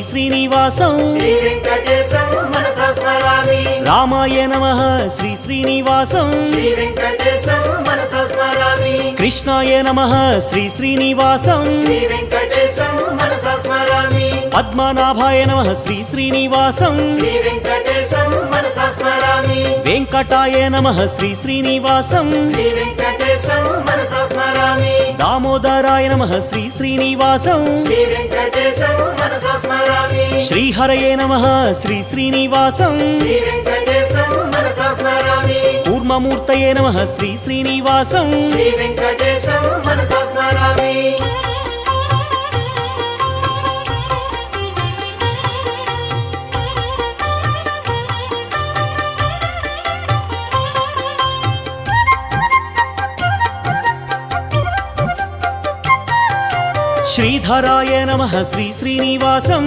శ్రీనివాసం శ్రీ వెంకటేశం మనసా స్మరామి. రామాయ నమః శ్రీ శ్రీనివాసం శ్రీ వెంకటేశం మనసా స్మరామి. కృష్ణాయ నమః శ్రీ శ్రీనివాసం శ్రీ వెంకటేశం మనసా స్మరామి. పద్మనాభాయ నమః శ్రీ శ్రీనివాసం శ్రీ వెంకటేశం మనసా స్మరామి. వెంకటాయ నమః శ్రీ శ్రీనివాసం శ్రీ వెంకటేశం మనసా స్మరామి. దామోదరాయ నమః శ్రీ శ్రీనివాసం శ్రీ వెంకటేశం మనసా స్మరామి. శ్రీహరయే నమః శ్రీ శ్రీనివాసం శ్రీ వెంకటేశం మనసా స్మరామి. కూర్మమూర్తయే నమః శ్రీ శ్రీనివాసం శ్రీ వెంకటేశం మనసా స్మరామి. శ్రీధరాయ నమః శ్రీ శ్రీనివాసం